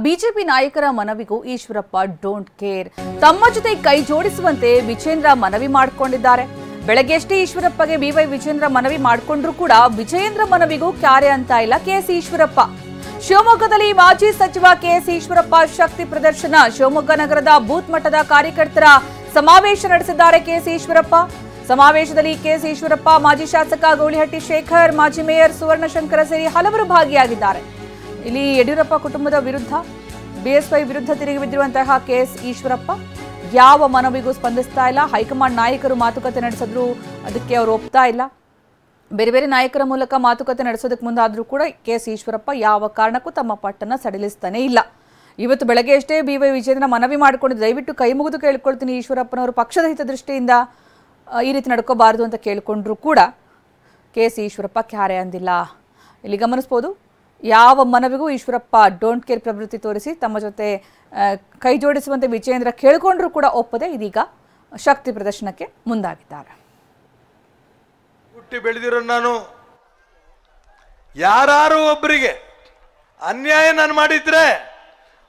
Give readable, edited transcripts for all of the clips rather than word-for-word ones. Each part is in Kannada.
ಬಿಜೆಪಿ ನಾಯಕರ ಮನವಿಗೂ ಈಶ್ವರಪ್ಪ ಡೋಂಟ್ ಕೇರ್. ತಮ್ಮ ಜೊತೆ ಕೈ ಜೋಡಿಸುವಂತೆ ವಿಜೇಂದ್ರ ಮನವಿ ಮಾಡಿಕೊಂಡಿದ್ದಾರೆ. ಬೆಳಗ್ಗೆಷ್ಟೇ ಈಶ್ವರಪ್ಪಗೆ ಬಿವೈ ವಿಜೇಂದ್ರ ಮನವಿ ಮಾಡಿಕೊಂಡ್ರು ಕೂಡ ವಿಜೇಂದ್ರ ಮನವಿಗೂ ಕ್ಯಾರೆ ಅಂತ ಇಲ್ಲ ಕೆಎಸ್ ಈಶ್ವರಪ್ಪ. ಶಿವಮೊಗ್ಗದಲ್ಲಿ ಮಾಜಿ ಸಚಿವ ಕೆಎಸ್ ಈಶ್ವರಪ್ಪ ಶಕ್ತಿ ಪ್ರದರ್ಶನ. ಶಿವಮೊಗ್ಗ ನಗರದ ಬೂತ್ ಮಟ್ಟದ ಕಾರ್ಯಕರ್ತರ ಸಮಾವೇಶ ನಡೆಸಿದ್ದಾರೆ ಕೆಎಸ್ ಈಶ್ವರಪ್ಪ. ಸಮಾವೇಶದಲ್ಲಿ ಕೆಎಸ್ ಈಶ್ವರಪ್ಪ, ಮಾಜಿ ಶಾಸಕ ಗೌಳಿಹಟ್ಟಿ ಶೇಖರ್, ಮಾಜಿ ಮೇಯರ್ ಸುವರ್ಣಶಂಕರ ಸೇರಿ ಹಲವರು ಭಾಗಿಯಾಗಿದ್ದಾರೆ. ಇಲ್ಲಿ ಯಡಿಯೂರಪ್ಪ ಕುಟುಂಬದ ವಿರುದ್ಧ ಬಿಎಸ್ವೈ ವಿರುದ್ಧ ತಿರುಗಿ ಬಿದ್ದಿರುವಂತಹ ಕೆಎಸ್ ಈಶ್ವರಪ್ಪ ಯಾವ ಮನವಿಗೂ ಸ್ಪಂದಿಸ್ತಾ ಇಲ್ಲ. ಹೈಕಮಾಂಡ್ ನಾಯಕರು ಮಾತುಕತೆ ನಡೆಸಿದ್ರು, ಅದಕ್ಕೆ ಅವರು ಒಪ್ತಾ ಇಲ್ಲ. ಬೇರೆ ಬೇರೆ ನಾಯಕರ ಮೂಲಕ ಮಾತುಕತೆ ನಡೆಸೋದಕ್ಕೆ ಮುಂದಾದರೂ ಕೂಡ ಕೆಎಸ್ ಈಶ್ವರಪ್ಪ ಯಾವ ಕಾರಣಕ್ಕೂ ತಮ್ಮ ಪಟ್ಟನ್ನು ಸಡಿಲಿಸ್ತಾನೆ ಇಲ್ಲ. ಇವತ್ತು ಬೆಳಗ್ಗೆ ಅಷ್ಟೇ ಬಿವೈ ವಿಜೇಂದ್ರ ಮನವಿ ಮಾಡಿಕೊಂಡು ದಯವಿಟ್ಟು ಕೈ ಮುಗಿದು ಕೇಳ್ಕೊಳ್ತೀನಿ, ಈಶ್ವರಪ್ಪನವರು ಪಕ್ಷದ ಹಿತದೃಷ್ಟಿಯಿಂದ ಈ ರೀತಿ ನಡ್ಕೋಬಾರದು ಅಂತ ಕೇಳಿಕೊಂಡ್ರು ಕೂಡ ಕೆಎಸ್ ಈಶ್ವರಪ್ಪ ಕ್ಯಾರೆ ಅಂದಿಲ್ಲ. ಇಲ್ಲಿ ಗಮನಿಸ್ಬೋದು, ಯಾವ ಮನವಿಗೂ ಈಶ್ವರಪ್ಪ ಡೋಂಟ್ ಕೇರ್ ಪ್ರವೃತ್ತಿ ತೋರಿಸಿ ತಮ್ಮ ಜೊತೆ ಕೈ ಜೋಡಿಸುವಂತೆ ವಿಜೇಂದ್ರ ಕೇಳಿಕೊಂಡ್ರು ಕೂಡ ಒಪ್ಪದೆ ಇದೀಗ ಶಕ್ತಿ ಪ್ರದರ್ಶನಕ್ಕೆ ಮುಂದಾಗಿದ್ದಾರೆ. ಹುಟ್ಟಿ ಬೆಳೆದಿರೋ ನಾನು ಯಾರು ಒಬ್ಬರಿಗೆ ಅನ್ಯಾಯ ನಾನು ಮಾಡಿದ್ರೆ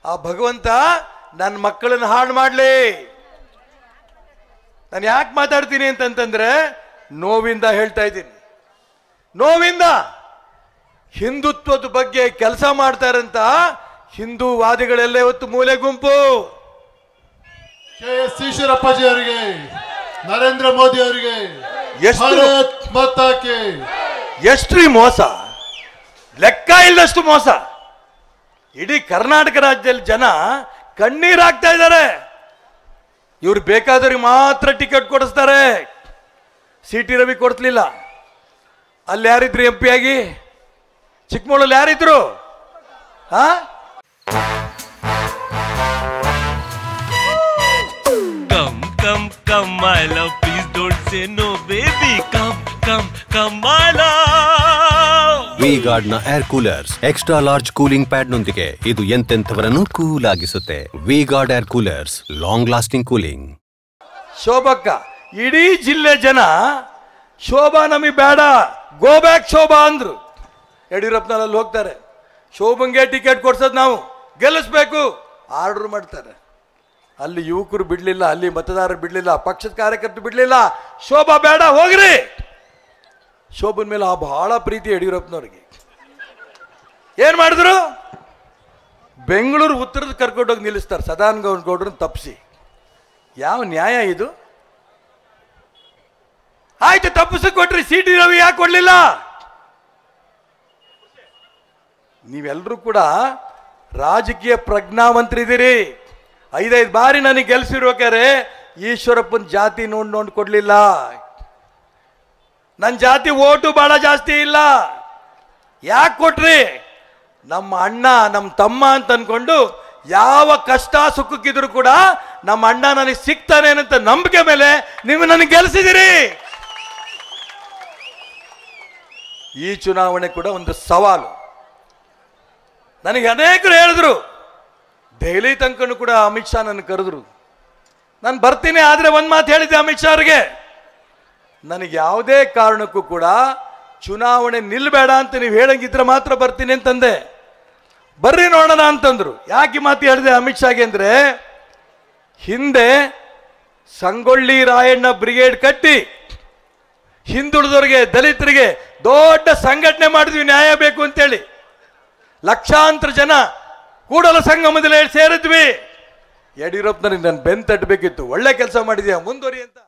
ಆ ಭಗವಂತ ನನ್ನ ಮಕ್ಕಳನ್ನು ಹಾಳು ಮಾಡಲಿ. ನಾನು ಯಾಕೆ ಮಾತಾಡ್ತೀನಿ ಅಂತಂತಂದ್ರೆ ನೋವಿಂದ ಹೇಳ್ತಾ ಇದ್ದೀನಿ. ನೋವಿಂದ ಹಿಂದುತ್ವದ ಬಗ್ಗೆ ಕೆಲಸ ಮಾಡ್ತಾರಂತ ಹಿಂದೂವಾದಿಗಳೆಲ್ಲ ಇವತ್ತು ಮೂಲೆ ಗುಂಪು. ಕೆಎಸ್ ಈಶ್ವರಪ್ಪಾಜಿ ಅವರಿಗೆ, ನರೇಂದ್ರ ಮೋದಿ ಅವರಿಗೆ ಎಷ್ಟು ಮೋಸ, ಲೆಕ್ಕ ಇಲ್ಲದಷ್ಟು ಮೋಸ. ಇಡೀ ಕರ್ನಾಟಕ ರಾಜ್ಯದಲ್ಲಿ ಜನ ಕಣ್ಣೀರಾಗ್ತಾ ಇದ್ದಾರೆ. ಇವ್ರು ಬೇಕಾದವ್ರಿಗೆ ಮಾತ್ರ ಟಿಕೆಟ್ ಕೊಡಿಸ್ತಾರೆ. ಸಿಟಿ ರವಿ ಕೊಡಿಸ್ಲಿಲ್ಲ. ಅಲ್ಲಿ ಯಾರಿದ್ರು MP ಆಗಿ? ಚಿಕ್ಕಮಗಳೂರಲ್ಲಿ ಯಾರಿದ್ರು? Come, come, my love, please don't say no, baby. Come, my love. V-Guard ನ air coolers extra large cooling pad ನೊಂದಿಗೆ ಇದು ಎಂತೆಂಥವರನ್ನು ಕೂಲ್ ಆಗಿಸುತ್ತೆ. V-Guard air coolers, long lasting cooling. ಶೋಭಕ್ಕ ಇಡೀ ಜಿಲ್ಲೆ ಜನ ಶೋಭಾ ನಮಗೆ ಬೇಡ, ಗೋ ಬ್ಯಾಕ್ ಶೋಭಾ ಅಂದ್ರು. ಯಡಿಯೂರಪ್ಪನಲ್ಲಿ ಹೋಗ್ತಾರೆ, ಶೋಭಂಗೆ ಟಿಕೆಟ್ ಕೊಡ್ಸೋದು ನಾವು ಗೆಲ್ಲಿಸ್ಬೇಕು ಆರ್ಡರ್ ಮಾಡ್ತಾರೆ. ಅಲ್ಲಿ ಯುವಕರು ಬಿಡ್ಲಿಲ್ಲ, ಅಲ್ಲಿ ಮತದಾರರು ಬಿಡ್ಲಿಲ್ಲ, ಪಕ್ಷದ ಕಾರ್ಯಕರ್ತರು ಬಿಡ್ಲಿಲ್ಲ. ಶೋಭಾ ಬೇಡ ಹೋಗ್ರಿ. ಶೋಭನ್ ಮೇಲೆ ಬಹಳ ಪ್ರೀತಿ ಯಡಿಯೂರಪ್ಪನವ್ರಿಗೆ. ಏನ್ ಮಾಡಿದ್ರು? ಬೆಂಗಳೂರು ಉತ್ತರದ ಕರ್ಕೊಂಡೋಗಿ ನಿಲ್ಲಿಸ್ತಾರೆ ಸದಾನಂದ ಗೌಡ್ರನ್ನ ತಪ್ಪಿಸಿ. ಯಾವ ನ್ಯಾಯ ಇದು? ಆಯ್ತು, ತಪ್ಪಿಸಿ ಕೊಟ್ರಿ, ಸಿಟಿ ರವಿ ಯಾಕೆ ಕೊಡ್ಲಿಲ್ಲ? ನೀವೆಲ್ಲರೂ ಕೂಡ ರಾಜಕೀಯ ಪ್ರಜ್ಞಾವಂತರಿದ್ದೀರಿ. 5 ಬಾರಿ ನನಗೆ ಗೆಲ್ಸಿರ್ಬೇಕಾರೆ ಈಶ್ವರಪ್ಪನ ಜಾತಿ ನೋಡ್ ಕೊಡ್ಲಿಲ್ಲ. ನನ್ನ ಜಾತಿ ಓಟು ಬಹಳ ಜಾಸ್ತಿ ಇಲ್ಲ. ಯಾಕೆ ಕೊಟ್ರಿ? ನಮ್ಮ ಅಣ್ಣ, ನಮ್ಮ ತಮ್ಮ ಅಂತ ಅನ್ಕೊಂಡು ಯಾವ ಕಷ್ಟ ಸುಖಕ್ಕಿದ್ರು ಕೂಡ ನಮ್ಮ ಅಣ್ಣ ನನಗೆ ಸಿಗ್ತಾನೆ ಅಂತ ನಂಬಿಕೆ ಮೇಲೆ ನೀವು ನನಗೆ ಗೆಲ್ಸಿದಿರಿ. ಈ ಚುನಾವಣೆ ಕೂಡ ಒಂದು ಸವಾಲು. ನನಗೆ ಅನೇಕರು ಹೇಳಿದ್ರು, ದೆಹಲಿ ತನಕನೂ ಕೂಡ ಅಮಿತ್ ಶಾ ನನ್ನ ಕರೆದ್ರು. ನಾನು ಬರ್ತೀನಿ, ಆದರೆ ಒಂದು ಮಾತು ಹೇಳಿದ್ದೆ ಅಮಿತ್ ಶಾ ಅವ್ರಿಗೆ, ನನಗೆ ಯಾವುದೇ ಕಾರಣಕ್ಕೂ ಕೂಡ ಚುನಾವಣೆ ನಿಲ್ಬೇಡ ಅಂತ ನೀವು ಹೇಳಂಗಿದ್ರೆ ಮಾತ್ರ ಬರ್ತೀನಿ ಅಂತಂದೆ. ಬರ್ರಿ ನೋಡೋಣ ಅಂತಂದ್ರು. ಯಾಕೆ ಮಾತು ಹೇಳಿದೆ ಅಮಿತ್ ಶಾಗೆ ಅಂದ್ರೆ, ಹಿಂದೆ ಸಂಗೊಳ್ಳಿ ರಾಯಣ್ಣ ಬ್ರಿಗೇಡ್ ಕಟ್ಟಿ ಹಿಂದುಳಿದವರಿಗೆ, ದಲಿತರಿಗೆ ದೊಡ್ಡ ಸಂಘಟನೆ ಮಾಡಿದ್ವಿ, ನ್ಯಾಯ ಬೇಕು ಅಂತೇಳಿ. ಲಕ್ಷಾಂತರ ಜನ ಕೂಡಲ ಸಂಗಮದಲ್ಲಿ ಸೇರಿದ್ವಿ. ಯಡಿಯೂರಪ್ಪನವ್ರಿಗೆ ನಾನು ಬೆನ್ ತಟ್ಟಬೇಕಿತ್ತು. ಒಳ್ಳೆ ಕೆಲಸ ಮಾಡಿದ್ಯಾ, ಮುಂದುವರಿ ಅಂತ.